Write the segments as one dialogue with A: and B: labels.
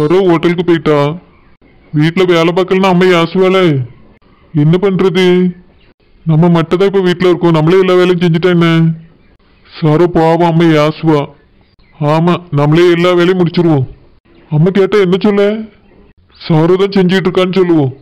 A: சொர ஹோட்டலுக்கு போயிட்டா. வீட்டில் வேலை பார்க்கலன்னா அம்மா யாசுவாளே. என்ன பண்றது? நம்ம மட்டும் தான் இப்போ வீட்டில் இருக்கோம். நம்மளே எல்லா வேலையும் செஞ்சுட்டா என்ன? சொர போவோம், அம்மா யாசுவா. ஆமா, நம்மளே எல்லா வேலையும் முடிச்சிருவோம். அம்மா கேட்டா என்ன சொல்ல? சொர தான் செஞ்சுட்டு இருக்கான்னு சொல்லுவோம்.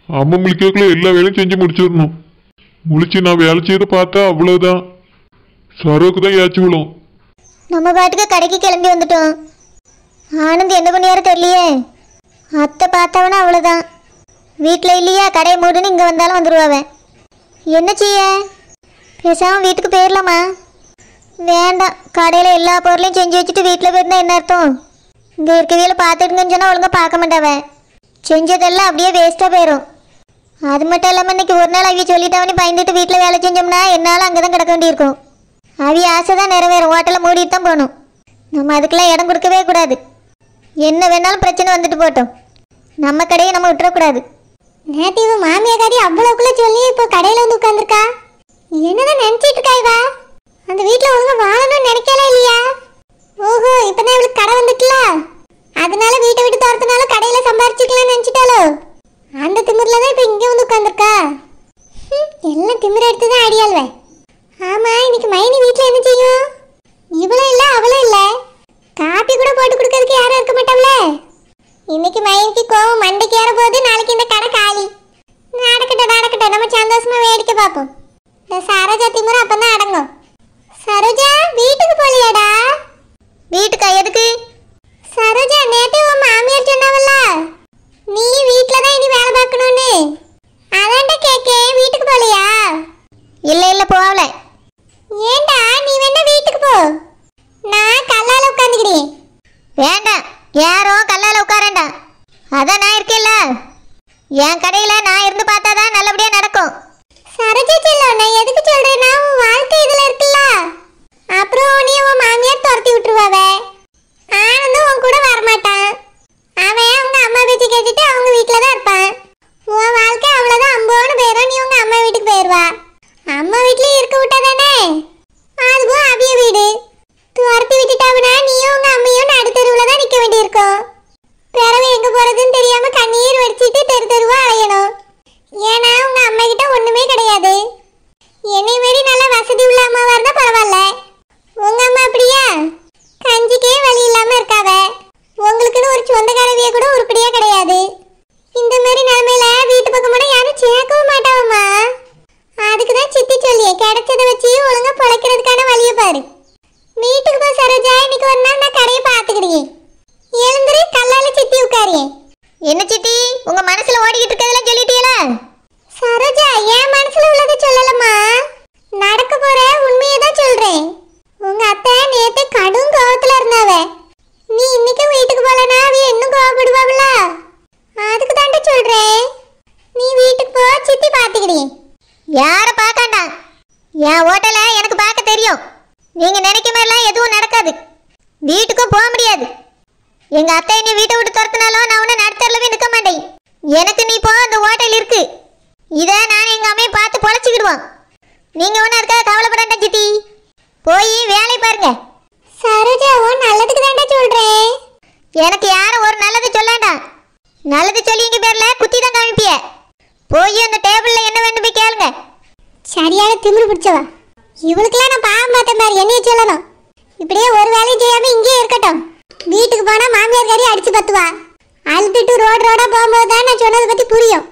A: அம்மா முழிக்கக்குள்ள எல்லா வேலையும் செஞ்சு முடிச்சிடணும். முழிச்சு நான் வேலை செய்த பார்த்தா அவ்வளவுதான். சரோக்கு தான் ஏச்சு விழும்.
B: நம்ம பாட்டுக்கு கடைக்கு கிளம்பி வந்துட்டோம். ஆனந்த் என்ன பண்ணியாரு தெரியலையே. அத்தை பார்த்தவனா அவ்வளோதான். வீட்டில் இல்லையா, கடையை மூடுன்னு இங்கே வந்தாலும் வந்துடுவாவன். என்ன செய்ய? பேசாமல் வீட்டுக்கு போயிடலாமா? வேண்டாம், கடையில் எல்லா பொருளையும் செஞ்சு வச்சுட்டு வீட்டில் போயிருந்தா என்ன அர்த்தம்? இங்கே இருக்கவியில் பார்த்துடுங்கன்னு சொன்னால் ஒழுங்காக பார்க்க மாட்டாவன். செஞ்சதெல்லாம் அப்படியே வேஸ்ட்டாக போயிடும். அது மட்டும் இல்லாமல் இன்னைக்கு ஒரு நாள் அவிய சொல்லிட்டாவனே பயந்துட்டு வீட்டில் வேலை செஞ்சோம்னா என்னால் அங்கே தான் கிடக்க வேண்டியிருக்கும். அவிய ஆசை தான் நிறைவேறும். ஹோட்டலில் மூடிட்டு தான் போகணும். நம்ம அதுக்கெல்லாம் இடம் கொடுக்கவே கூடாது. என்ன வேணாலும் பிரச்சனை வந்துட்டு போட்டோம். நம்ம கடையை நம்ம விட்டுறக்கூடாது. நேற்று இவன் மாமியாரி அவ்வளோக்குள்ளே சொல்லி இப்போ கடையில் வந்து உட்காந்துருக்கா. என்னதான் நினச்சிட்டு இருக்கா இவா? அந்த வீட்டில் ஒழுங்காக வாழணும்னு நினைக்கல இல்லையா? ஓஹோ, இப்போ தான் இவளுக்கு கடை வந்துட்டுல, அதனால வீட்டை விட்டு தோறதுனால கடையில் சம்பாரிச்சுக்கலாம்னு நினச்சிட்டாலோ. அந்த திமிரில் தான் இப்போ இங்கே வந்து உட்காந்துருக்கா. எல்லாம் திமிர எடுத்து தான் அடியாள்வே. ஆமாம், இன்னைக்கு மைனி வீட்டில் என்ன செய்யும்? இவளும் இல்லை அவளும் இல்லை. காப்பி கூட போட்டு கொடுக்கறதுக்கு யாரும் இருக்க மாட்டாங்கள. இன்னைக்கு மைனிக்கு கோவம் மண்டைக்கு ஏற போது. நாளைக்கு இந்த கடை காலி. நடக்கட்டும், நம்ம சந்தோஷமா வேடிக்கை பார்ப்போம். இந்த சரோஜா திமிர அப்பதான் அடங்கும். சரோஜா, வீட்டுக்கு போலியாடா? வீட்டுக்கா? எதுக்கு? சரோஜா, நேற்று உன் மாமியார் சொன்னாவல்ல நீ வீட்டில் தான் இனி வேலை பார்க்கணும்னு. அதான்டா கேட்கேன், வீட்டுக்கு போகலையா? இல்லை போகல. ஏண்டா, நீ வேணா வீட்டுக்கு போ. நான் கல்லால் உட்காந்துக்கிறேன். வேண்டாம், யாரும் கல்லால் உட்காரண்டா. அதான் நான் இருக்கேன்ல. என் கடையில் நான் இருந்து பார்த்தா தான் நல்லபடியாக நடக்கும். சரோஜா செல்லம், நான் எதுக்கு சொல்கிறேன்னா உன் வாழ்க்கை இதில் இருக்குல்ல. அப்புறம் நீ உன் மாமியார் துரத்தி விட்டுருவாவே. ஆனந்தும் உன் கூட வரமாட்டான். அவன் அவங்க அம்மா பேச்சு கேட்டுட்டு அவங்க வீட்டில் தான் இருப்பான். உன் வாழ்க்கை அவ்வளோதான், அம்போன்னு போயிடும். நீ உங்கள் அம்மா வீட்டுக்கு போயிடுவா. அம்மா வீட்லேயும் இருக்க விட்டா தானே? அதுவும் அவிய வீடு. துரத்தி விட்டுட்டாவனா நீயும் உங்கள் அம்மையும் நடுத்தருவில் தான் நிற்க வேண்டியிருக்கும். பிறகு எங்கே போகிறதுன்னு தெரியாமல் கண்ணீர் வடிச்சிட்டு தெரு தெருவா அலையணும். ஏன்னா உங்கள் அம்மா கிட்ட ஒன்றுமே கிடையாது. என்னை மாரி நல்ல வசதி உள்ள அம்மாவாக இருந்தால் பரவாயில்ல. உங்கள் அம்மா அப்படியா? கஞ்சிக்கே வழி இல்லாமல் இருக்காவ. உங்களுக்குன்னு ஒரு சொந்தக்காரவிய கூட உருப்படியா கிடையாது. இந்த மாதிரி நிலைமையில வீட்டு பக்கம் கூட யாரும் சேர்க்கவும் மாட்டாவம்மா. அதுக்கு தான் சித்தி சொல்லியே, கிடைச்சதை வச்சு ஒழுங்கா பொழைக்கிறதுக்கான வழியை பாரு. வீட்டுக்கு போ சரோஜா, இன்னைக்கு ஒரு நாள் நான் கடையை பார்த்துக்கிடுவேன். எழுந்துரு, கல்லால சித்தி உட்காரியே. என்ன சித்தி, உங்க மனசுல ஓடிக்கிட்டு இருக்கதெல்லாம் சொல்லிட்டீங்களா? சரோஜா, என் மனசுல உள்ளதை சொல்லலம்மா, நடக்க போற உண்மையை தான் சொல்றேன். உங்க அத்தை நேத்து கடும் கோவத்துல இருந்தாவ. நீ இன்னைக்கு வீட்டுக்கு போலனா அவ இன்னும் கோவப்படுவாங்களா? அதுக்கு தாண்ட சொல்றேன். நீ வீட்டுக்கு போ, சித்தி பாத்துக்கிடி. யார பார்க்கண்டா? என் ஹோட்டல எனக்கு பார்க்க தெரியும். நீங்க நினைக்க மாதிரிலாம் எதுவும் நடக்காது. வீட்டுக்கும் போக முடியாது. எங்க அத்தை நீ வீட்டை விட்டு துரத்தினாலும் நான் உன்னை நடுத்தரலவே நிற்க மாட்டேன். எனக்கு நீ போ, அந்த ஹோட்டல் இருக்கு. இதை நான் எங்க அம்மையை பார்த்து பொழைச்சிக்கிடுவோம். நீங்க ஒன்றும் அதுக்காக கவலைப்படாண்டா சித்தி. போய் வேலை பாருங்க. சரோஜா, நல்லதுக்கு தாண்டா சொல்றேன். எனக்கு யாரும் ஒரு நல்லது சொல்லாண்டா. நல்லது சொல்லி இங்க பேர்ல குத்தி தான் காமிப்பிய. போய் அந்த டேபிள்ல என்ன வேண்டும் போய் கேளுங்க. சரியான திமிரு பிடிச்சவா. இவளுக்கெல்லாம் நான் பாவம் பார்த்தேன் பாரு, என்னைய சொல்லணும். இப்படியே ஒரு வேலையும் செய்யாம இங்கே இருக்கட்டும். வீட்டுக்கு போனா மாமியார் கறி அடிச்சு பத்துவா. அழுத்துட்டு ரோடா போகும்போது தான் நான் சொன்னதை பத்தி புரியும்.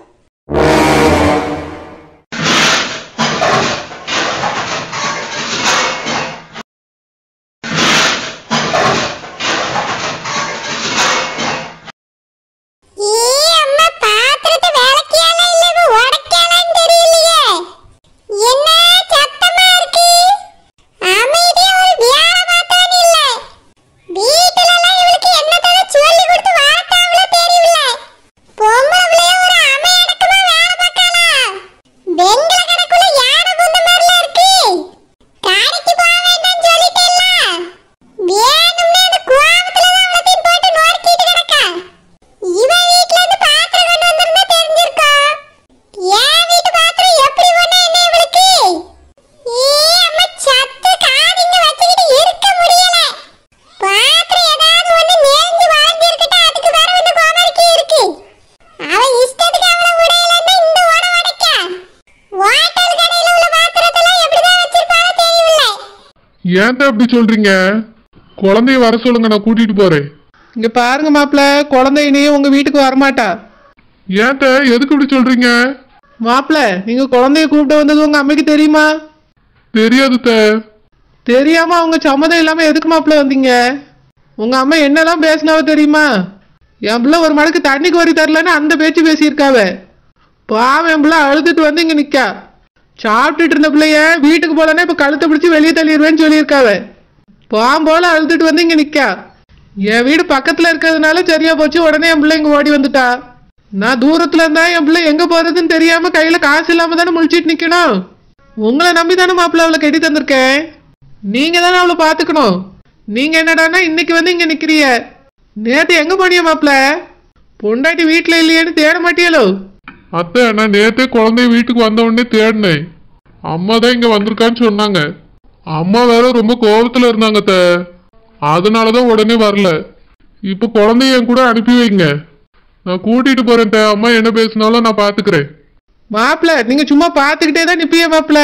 A: ஏன் அப்படி சொல்றீங்க? குழந்தைய வர சொல்லுங்க, நான் கூட்டிட்டு போறேன்.
C: இங்க பாருங்க மாப்பிள்ள, குழந்தை இனி உங்க வீட்டுக்கு வரமாட்டா.
A: ஏன் எதுக்கு இப்படி சொல்றீங்க?
C: மாப்பிள்ள, நீங்க குழந்தைய கூப்பிட்டு வந்தது உங்க அம்மைக்கு தெரியுமா?
A: தெரியாது.
C: தெரியாம அவங்க சம்மதம் இல்லாம எதுக்கு மாப்பிள்ள வந்தீங்க? உங்க அம்மா என்னெல்லாம் பேசினாவ தெரியுமா? என் பிள்ளை ஒரு மடக்கு தண்ணிக்கு வரி தரலன்னு அந்த பேச்சு பேசியிருக்காவ. பாவம், என் பிள்ளை அழுதுட்டு வந்து இங்க நிக்கா. சாப்பிட்டுட்டு இருந்த பிள்ளைய வீட்டுக்கு போலன்னா இப்ப கழுத்தை பிடிச்சி வெளியே தள்ளிடுவேன்னு சொல்லியிருக்காவ. பாவம் போல அழுதுட்டு வந்து இங்க நிக்கா. என் வீடு பக்கத்துல இருக்கிறதுனால சரியா போச்சு, உடனே என் பிள்ளை இங்க ஓடி வந்துட்டா. நான் தூரத்துல இருந்தா என் பிள்ளை எங்க போறதுன்னு தெரியாம கையில காசு இல்லாம தானே முழிச்சிட்டு நிக்கணும். உங்களை நம்பி தானே மாப்பிள்ள அவளை கட்டி தந்திருக்கேன். நீங்க தானே அவளை பாத்துக்கணும். நீங்க என்னடானா இன்னைக்கு வந்து இங்க நிக்கிறிய. நேத்து எங்க போனிய மாப்பிள்ள? பொண்டாட்டி வீட்டுல இல்லையேன்னு தேட மாட்டியலோ?
A: அத்தை, நான் நேத்தே குழந்தைய வீட்டுக்கு வந்த உடனே தேடினேன். அம்மா தான் இங்க வந்திருக்கான்னு சொன்னாங்க. அம்மா வேற ரொம்ப கோபத்துல இருந்தாங்க. அதனாலதான் உடனே வரல. இப்ப குழந்தைய என் கூட அனுப்பி வைங்க, நான் கூட்டிட்டு போறேன். அம்மா என்ன பேசினாலும் நான் பாத்துக்கிறேன்.
C: மாப்பிள்ள, நீங்க சும்மா பாத்துக்கிட்டே தான் நிப்பிய மாப்பிள்ள.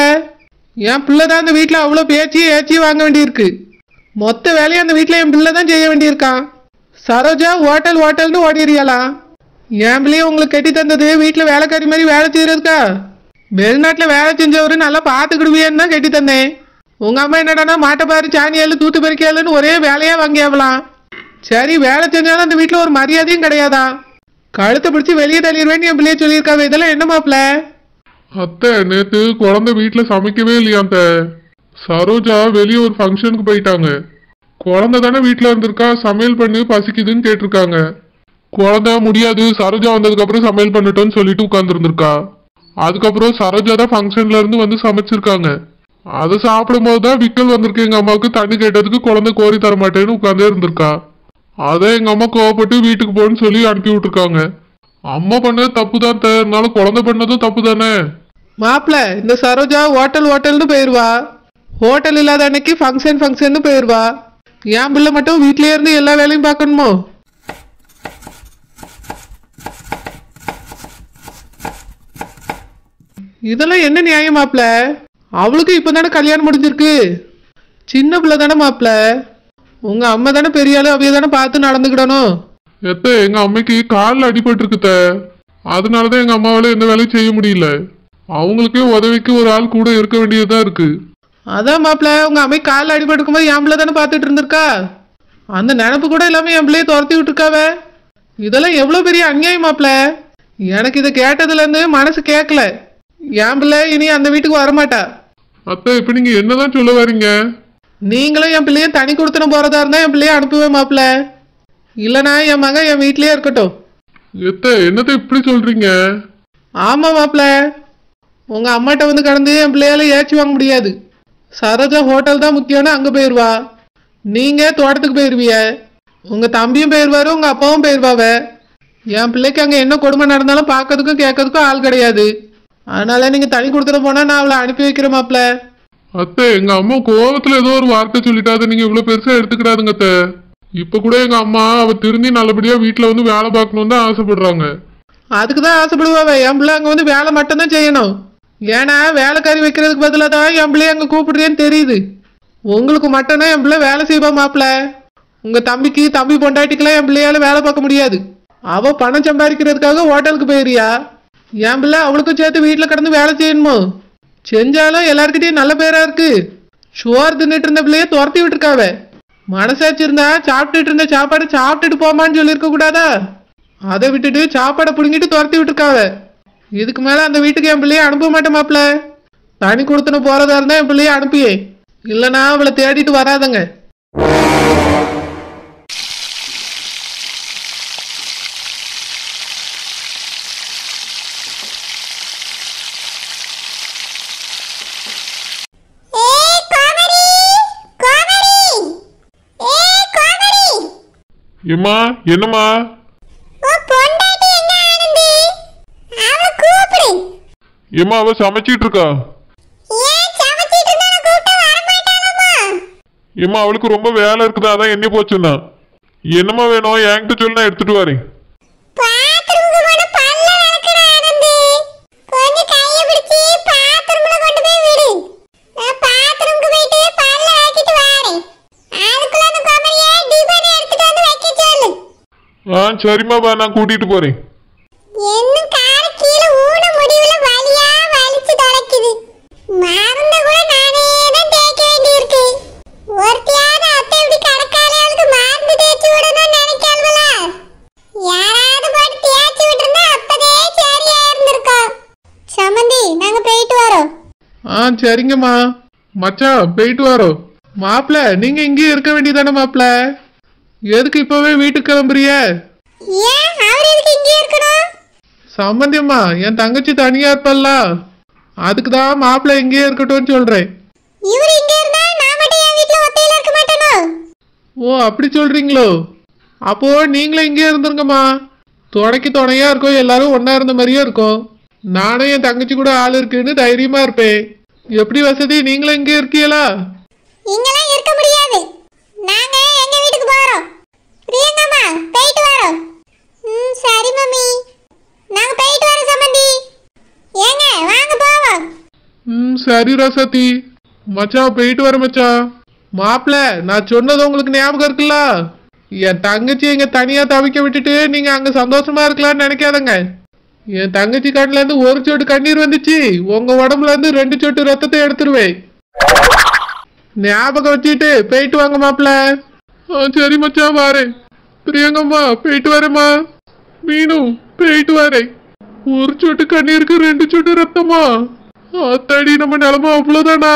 C: என் பிள்ளைதான் அந்த வீட்டுல அவ்வளவு பேச்சியும் ஏச்சியும் வாங்க வேண்டியிருக்கு. மொத்த வேலையும் அந்த வீட்டுல என் பிள்ளை தான் செய்ய வேண்டியிருக்கான். சரோஜா ஹோட்டல்னு ஓடிறியலாம். என் பிள்ளைய உங்களுக்கு கட்டி தந்தது வீட்டுல வேலைக்காரி மாதிரி வேலை செய்யறதுக்கா? வெளிநாட்டுல வேலை செஞ்சவரு நல்லா பாத்துக்கிடுவியன்னு தான் கட்டி தந்தேன். உங்க அம்மா என்னடானா மாட்டைப்பாரு, சாணியாலு, தூத்து பறிக்கையாலுன்னு ஒரே வேலையா வாங்கியாவலாம். சரி, வேலை செஞ்சாலும் அந்த வீட்டுல ஒரு மரியாதையும் கிடையாதா? கழுத்தை பிடிச்சி வெளியே தள்ளிடுவேன்னு என் பிள்ளைய சொல்லியிருக்காவ. இதெல்லாம் என்ன மாப்பிள்ள?
A: அத்தை, நேத்து குழந்தை வீட்டுல சமைக்கவே இல்லையா? சரோஜா வெளியே ஒரு ஃபங்க்ஷனுக்கு போயிட்டாங்க. குழந்தை தானே வீட்டுல இருந்திருக்கா, சமையல் பண்ணி பசிக்குதுன்னு கேட்டிருக்காங்க. குழந்தை முடியாது, சரோஜா வந்ததுக்கு அப்புறம் சமையல் பண்ணிட்டோன்னு சொல்லிட்டு உட்கார்ந்து இருந்திருக்கா. அதுக்கப்புறம் சரோஜா தான் ஃபங்க்ஷன்ல இருந்து வந்து சமைச்சிருக்காங்க. அதை சாப்பிடும் போதுதான் விக்கல் வந்திருக்கு. எங்க அம்மாவுக்கு தண்ணி கேட்டதுக்கு குழந்தை கோரி தர மாட்டேன்னு உட்கார்ந்தே இருந்திருக்கா. அதை எங்க அம்மா கோவப்பட்டு வீட்டுக்கு போன்னு சொல்லி அனுப்பி விட்டுருக்காங்க. அம்மா பண்ணது தப்பு தான், இருந்தாலும் குழந்தை பண்ணதும் தப்பு தானே.
C: மாப்பிள்ள, இந்த சரோஜா ஹோட்டல்னு போயிருவா. ஹோட்டல் இல்லாத அன்னைக்கு ஃபங்க்ஷன் போயிருவா. என் பிள்ளை மட்டும் வீட்லயே இருந்து எல்லா வேலையும் பார்க்கணுமோ? இதெல்லாம் என்ன நியாயம் மாப்பிள்ள? அவளுக்கு இப்பதானே கல்யாணம் முடிஞ்சிருக்கு. சின்ன பிள்ளை தானே மாப்பிள்ள. உங்க அம்மா தானே பெரிய ஆளு, அவைய தானே பார்த்து நடந்துக்கிடணும்.
A: எங்க அம்மைக்கு காலில் அடிபட்டு இருக்கு. அதனாலதான் எங்க அம்மாவால எந்த வேலையும் செய்ய முடியல. அவங்களுக்கே உதவிக்கு ஒரு ஆள் கூட இருக்க வேண்டியதா இருக்கு.
C: அதான் மாப்பிள்ள, உங்க அம்மை காலில் அடிபட்டு போது என் பிள்ளை தானே பார்த்துட்டு இருந்திருக்கா. அந்த நினப்பு கூட இல்லாம என் பிள்ளைய துரத்தி விட்டுருக்காவ. இதெல்லாம் எவ்வளவு பெரிய அநியாயம் மாப்பிள்ள. எனக்கு இதை கேட்டதுல இருந்து மனசு கேட்கல. என் பிள்ளை இனி அந்த வீட்டுக்கு வரமாட்டா.
A: அத்தை, இப்ப நீங்க என்னதான் சொல்ல வரீங்க?
C: நீங்களும் என் பிள்ளைய தனி கொடுத்துன போறதா இருந்தா என் பிள்ளைய அனுப்புவேன் மாப்பிள்ள. இல்லனா என் மகன் என் வீட்லயே இருக்கட்டும்.
A: என்னத்தை இப்படி சொல்றீங்க?
C: ஆமா மாப்பிள்ள, உங்க அம்மாட்ட வந்து கடந்து என் பிள்ளையால ஏற்றி வாங்க முடியாது. சரோஜா ஹோட்டல் தான் முக்கியம்னு அங்க போயிருவா. நீங்க தோட்டத்துக்கு போயிருவிய. உங்க தம்பியும் போயிருவாரு, உங்க அப்பாவும் போயிருவாவ. என் பிள்ளைக்கு அங்க என்ன கொடுமை நடந்தாலும் பார்க்கறதுக்கும் கேட்கறதுக்கும் ஆள் கிடையாது. அதனால நீங்க தனி கொடுத்துட போனா நான் அவளை அனுப்பி வைக்கிறேன் மாப்பிள்ள.
A: அத்தை, எங்க அம்மா கோவத்துல ஏதோ ஒரு வார்த்தை சொல்லிட்டாது, நீங்க இவ்வளவு பெருசா எடுத்துக்கிறாதுங்க. அத்தை, இப்ப கூட எங்க அம்மா அவ திருந்தி நல்லபடியா வீட்டுல வந்து வேலை பார்க்கணும்னு தான் ஆசைப்படுறாங்க.
C: அதுக்குதான் ஆசைப்படுவாவ. என் பிள்ளை அங்க வந்து வேலை மட்டும்தான் செய்யணும். ஏன்னா வேலைக்காரி வைக்கிறதுக்கு பதிலாக தான் என் பிள்ளைய அங்க கூப்பிடுறேன்னு தெரியுது. உங்களுக்கு மட்டும்தான் என் பிள்ளை வேலை செய்வா மாப்பிள்ள. உங்க தம்பி பொண்டாட்டிக்கெல்லாம் என் பிள்ளையால வேலை பார்க்க முடியாது. அவ பணம் சம்பாதிக்கிறதுக்காக ஹோட்டலுக்கு போயிறியா. என் பிள்ளை அவளுக்கும் சேர்த்து வீட்டுல கிடந்து வேலை செய்யணுமோ? செஞ்சாலும் எல்லார்கிட்டயும் நல்ல பேரா இருக்கு. சோறு தின்னுட்டு இருந்த பிள்ளைய துரத்தி விட்டுருக்காவ. மனசாச்சு இருந்தா சாப்பிட்டுட்டு இருந்த சாப்பாடு சாப்பிட்டுட்டு போமான்னு சொல்லியிருக்க கூடாதா? அதை விட்டுட்டு சாப்பாடை புடுங்கிட்டு துரத்தி விட்டுருக்காவ. இதுக்கு மேல அந்த வீட்டுக்கு என் பிள்ளைய அனுப்ப மாட்டேன் மாப்பிள்ள. தனி கொடுத்துன்னு போறதா இருந்தா என் பிள்ளைய அனுப்பியே, இல்லைன்னா அவளை தேடிட்டு வராதங்க.
A: ஏம்மா, என்னம்மா? ஏம்மா, அவ சமைச்சிட்டு இருக்கா. ஏம்மா, அவளுக்கு ரொம்ப வேலை இருக்குதா, அதான் என்ன போச்சுன்னா. என்னம்மா வேணும் என்கிட்ட சொல்லி நான் எடுத்துட்டு வரேன்.
B: பாத்ரூம்ல கொண்டு போய் விடு. நான் பாத்ரூம்க்கு போயிட்டு பல்ல ஆக்கிட்டு
A: ஆ சரிம்மா வா, நான் கூட்டிட்டு போறேன்.
B: இன்னும் கார கீழ ஊன முடிவுல வலியா வலிச்சு தொலைக்குது. மறந்த கூட நானே தான் தேய்க்க வேண்டியிருக்கு. ஒருத்தியாவது அத்தை இப்படி கடக்காலையாளுக்கு மருந்து தேய்ச்சி விடணும்னு நினைக்காள்வல. யாராவது போட்டு தேய்ச்சி விட்டுருந்தா அப்பதே சரியா இருந்திருக்கும். சமந்தி நாங்க போயிட்டு வரோம்.
C: ஆ சரிங்கம்மா. மச்சான் போயிட்டு வரோம். மாப்பிள்ள நீங்க இங்கேயே இருக்க வேண்டியதானே மாப்பிள்ள? எதுக்கு இப்பவே வீட்டுக்கு கிளம்புறிய?
B: ஏன் அவர் எதுக்கு இங்கே இருக்கணும்?
C: சம்பந்தியம்மா என் தங்கச்சி தனியா இருப்பல்ல, அதுக்கு தான் மாப்பிள்ள இங்கேயே இருக்கட்டும்னு சொல்றேன்.
B: இவர் இங்க இருந்தா நான் மட்டும் என் வீட்ல ஒத்தையில இருக்க மாட்டேனோ?
C: ஓ அப்படி சொல்றீங்களோ? அப்போ நீங்களும் இங்கே இருந்துருங்கம்மா. துணைக்கு துணையா இருக்கும், எல்லாரும் ஒன்னா இருந்த மாதிரியே இருக்கும். நானும் என் தங்கச்சி கூட ஆள் இருக்குன்னு தைரியமா இருப்பேன். எப்படி வசதி, நீங்களும் இங்கே இருக்கீங்களா?
B: இங்கெல்லாம் இருக்க முடியாது. நாங்க எங்க வீட்டுக்கு போறோம். பிரியங்கம்மா போயிட்டு வரோம். சரி மம்மி. நாங்க போயிட்டு வரோம் சம்பந்தி. ஏங்க வாங்க போவோம்.
C: சரி ரசதி. மச்சான் போயிட்டு வர மச்சான். மாப்பிள்ள நான் சொன்னது உங்களுக்கு ஞாபகம் இருக்குல்ல? என் தங்கச்சி எங்க தனியா தவிக்க விட்டுட்டு நீங்க அங்க சந்தோஷமா இருக்கலாம்னு நினைக்காதங்க. என் தங்கச்சி கண்ணுல இருந்து ஒரு சொட்டு கண்ணீர் வந்துச்சு, உங்க உடம்புல இருந்து 2 சொட்டு ரத்தத்தை எடுத்துருவேன். ஞாபகம் வச்சுட்டு போயிட்டு வாங்க மாப்பிள்ள. சரி மச்சான் வாரேன். பிரியங்கம்மா போயிட்டு வரேம்மா. மீனு போயிட்டு வரேன். ஒரு சொட்டு கண்ணீருக்கு 2 சொட்டு ரத்தமா? அத்தாடி நம்ம நிலமா அவ்வளவுதானா?